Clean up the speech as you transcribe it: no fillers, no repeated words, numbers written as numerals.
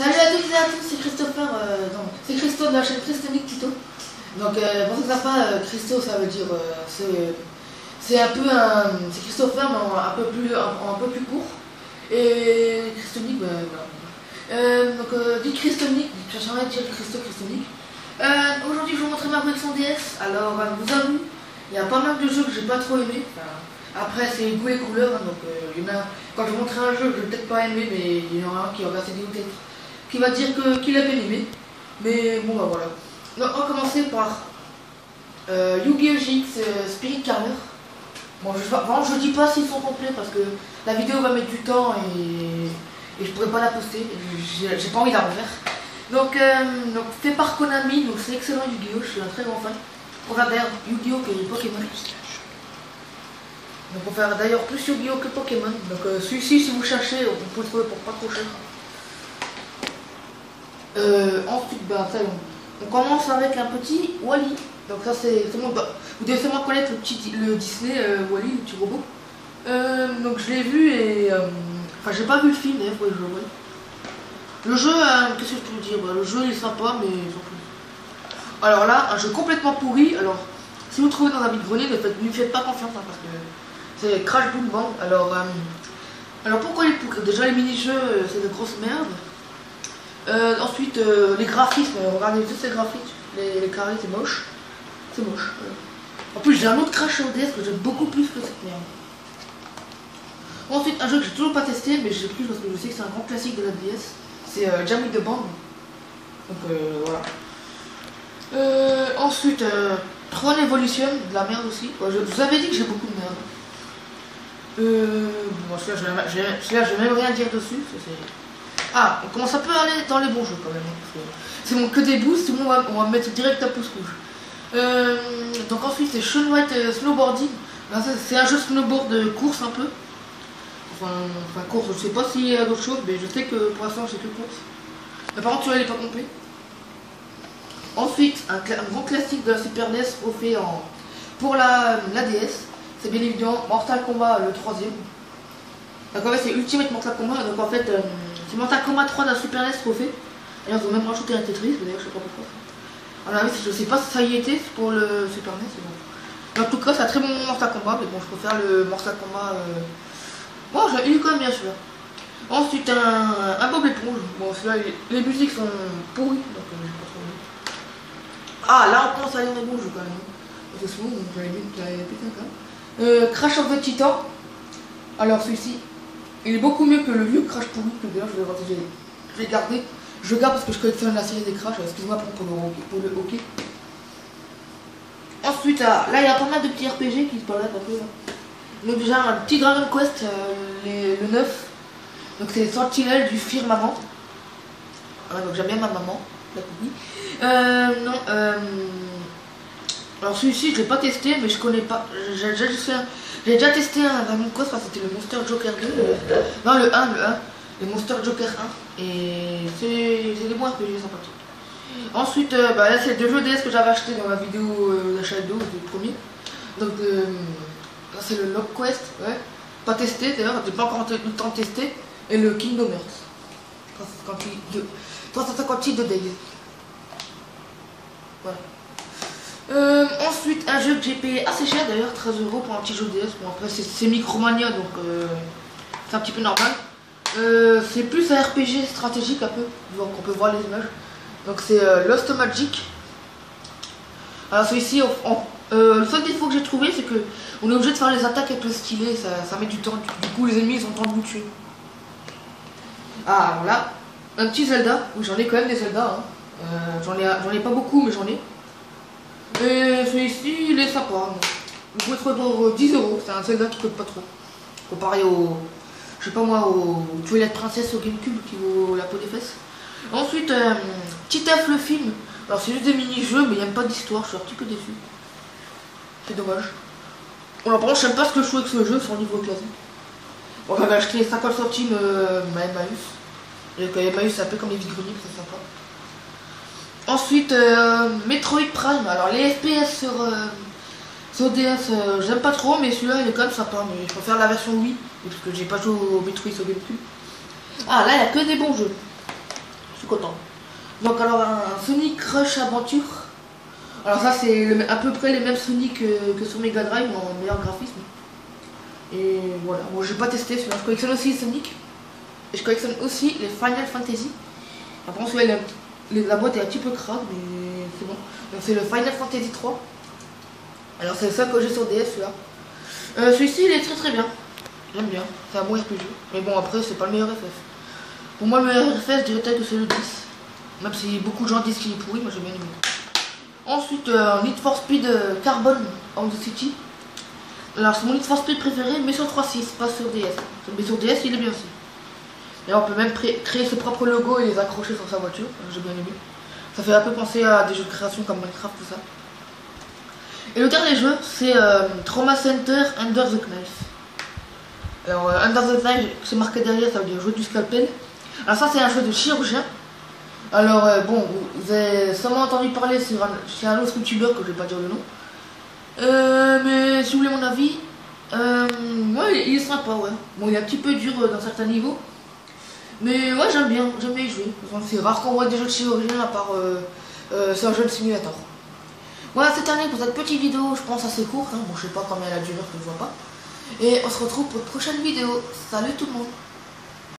Salut à toutes et à tous, c'est Christopher, c'est Christo de la chaîne Christonic Tito. Donc pour ceux qui ne savent pas, Christo ça veut dire, c'est un peu c'est Christopher mais un peu plus court. Et Christonic, voilà. Dit Christonic, je cherche à dire Christonic. Aujourd'hui je vais vous montrer ma collection DS. Alors vous avez vu, il y a pas mal de jeux que j'ai pas trop aimé. Après c'est goût et couleur, hein, donc il y en a, quand je montrerai un jeu que je vais peut-être pas aimer, mais il y en a un qui va passer des têtes, qui va dire qu'il a bien aimé. Mais bon bah voilà. Donc on va commencer par Yu-Gi-Oh! GX Spirit Carrier. Bon je dis pas s'ils sont complets parce que la vidéo va mettre du temps et je pourrais pas la poster, j'ai pas envie de la refaire. Donc fait par Konami, donc c'est excellent Yu-Gi-Oh! Je suis un très grand fan. On va d'ailleurs Yu-Gi-Oh! Que Pokémon. Donc on va faire d'ailleurs plus Yu-Gi-Oh! Que Pokémon. Donc celui-ci si vous cherchez, on peut le trouver pour pas trop cher. Ensuite on commence avec un petit Wally. Donc ça c'est vous devez sûrement connaître le Disney Wally, le petit robot. Donc je l'ai vu et enfin j'ai pas vu le film d'ailleurs, faut que je le voie. Le jeu, qu'est-ce que je peux vous dire, le jeu il est sympa mais sans plus. Alors là, un jeu complètement pourri. Alors si vous le trouvez dans un vide-grenier, ne lui faites pas confiance hein, parce que c'est Crash Boom Bang. Alors pourquoi il est pourri? Déjà les mini-jeux c'est de grosses merdes. Ensuite les graphismes, regardez tous ces graphismes, les carrés c'est moche. C'est moche. En plus j'ai un autre Crash au DS que j'aime beaucoup plus que cette merde. Ensuite un jeu que j'ai toujours pas testé mais j'ai pris parce que je sais que c'est un grand classique de la DS. C'est Jam with the Band. Donc voilà. Ensuite Tron Evolution, de la merde aussi. Je vous avais dit que j'ai beaucoup de merde. Bon celui-là je vais même rien dire dessus. Ah, on commence un peu à aller dans les bons jeux quand même. C'est mon que des boosts, on va mettre direct à pouce rouge. Donc ensuite c'est Shaun White Snowboarding. C'est un jeu snowboard de course un peu. Enfin course, je sais pas s'il y a d'autres choses, mais je sais que pour l'instant j'ai que course. Mais par contre celui-là il est pas complet. Ensuite, un grand classique de la Super NES refait pour la DS. C'est bien évidemment Mortal Kombat le 3ème. Donc en fait c'est Ultimate Mortal Kombat, donc en fait c'est Mortal Kombat 3 de la Super NES refait. Et ils ont même rajouté un Tetris, d'ailleurs je sais pas pourquoi. Alors je sais pas si ça y était pour le Super NES, mais bon. En tout cas c'est un très bon Mortal Kombat, mais bon je préfère le Mortal Kombat. Bon il est quand même bien celui-là. Ensuite un Bob éponge. Bon celui-là les musiques sont pourries, donc j'ai pas trop aimé. Ah là on commence à aller dans les bons jeux quand même. Parce que sinon j'avais pété un câble. Crash of the Titan. Alors celui-ci il est beaucoup mieux que le vieux Crash pourri que d'ailleurs je vais garder. Je garde parce que je collectionne la série des Crash, excuse-moi pour le hockey. Ensuite là il y a pas mal de petits RPG qui se baladent un peu là. Donc déjà un petit Dragon Quest le 9. Donc c'est Sentinelle du Firmament. Donc j'aime bien ma maman, la copie. Alors celui-ci je l'ai pas testé mais je connais pas. J'ai déjà testé un Dragon Quest, c'était le Monster Joker 2. Non le 1. Le Monster Joker 1. Et c'est des bons RPG sympathiques. Ensuite là c'est deux jeux DS que j'avais acheté dans la vidéo d'achat de le premier. Donc là c'est le Lock Quest, ouais. Pas testé d'ailleurs, j'ai pas encore eu le temps de tester. Et le Kingdom Hearts. 358 de Days. Voilà. Ensuite un jeu que j'ai payé assez cher d'ailleurs, 13 € pour un petit jeu DS. Bon après c'est Micromania donc c'est un petit peu normal. C'est plus un RPG stratégique un peu, donc on peut voir les images. Donc c'est Lost Magic. Alors celui-ci, le seul défaut que j'ai trouvé c'est que on est obligé de faire les attaques avec le stylet, ça met du temps, du coup les ennemis ils ont le temps de nous tuer. Ah voilà, un petit Zelda, oui j'en ai quand même des Zelda, hein. J'en ai pas beaucoup mais j'en ai. Et celui-ci il est sympa, hein. Vous pouvez trouver pour 10 €, c'est un Zelda qui coûte pas trop. Comparé au, je sais pas moi, au Twilight Princess au Gamecube qui vaut la peau des fesses. Ensuite, Titeuf le film, alors c'est juste des mini-jeux mais il n'y a même pas d'histoire, je suis un petit peu déçu. C'est dommage. Bon, par contre je sais pas ce que je joue avec ce jeu sur le niveau classé. Bon j'avais acheté 50 centimes ma Emmaüs. Et Emmaüs c'est un peu comme les vides-greniers, c'est sympa. Ensuite Metroid Prime, alors les FPS sur DS j'aime pas trop mais celui-là il est quand même sympa, mais je préfère la version Wii parce que j'ai pas joué au Metroid sur GameCube. Ah là il y a que des bons jeux. suis content. Donc alors un Sonic Rush Adventure. Alors ça c'est à peu près les mêmes Sonic que sur Mega Drive en meilleur graphisme. Et voilà, bon j'ai pas testé celui-là, je collectionne aussi les Sonic. Et je collectionne aussi les Final Fantasy. Après la boîte est un petit peu crade mais c'est bon. Donc c'est le Final Fantasy 3. Alors c'est ça que j'ai sur DS celui-là. Celui-ci il est très très bien. J'aime bien, c'est un bon RPG. Mais bon après c'est pas le meilleur FF. Pour moi le meilleur FF je dirais peut-être que c'est le 10. Même si beaucoup de gens disent qu'il est pourri, moi j'ai bien aimé. Ensuite Need for Speed Carbon on the City. Alors c'est mon Need for Speed préféré mais sur 3.6, pas sur DS. Mais sur DS il est bien aussi. Et on peut même créer ses propres logos et les accrocher sur sa voiture, j'ai bien aimé. Ça fait un peu penser à des jeux de création comme Minecraft, tout ça. Et le dernier jeu, c'est Trauma Center Under the Knife. Alors Under the Knife, c'est marqué derrière, ça veut dire jouer du scalpel. Alors ça c'est un jeu de chirurgien. Alors bon, vous avez sûrement entendu parler chez un autre youtubeur que je vais pas dire le nom. Mais si vous voulez mon avis, ouais, il est sympa, ouais. Bon, il est un petit peu dur dans certains niveaux. Mais ouais, j'aime bien y jouer. C'est rare qu'on voit des jeux de chirurgien à part c'est un jeu de simulator. Voilà, c'est terminé pour cette petite vidéo, je pense assez courte. Hein. Bon, je sais pas combien elle a duré, que je vois pas. Et on se retrouve pour une prochaine vidéo. Salut tout le monde!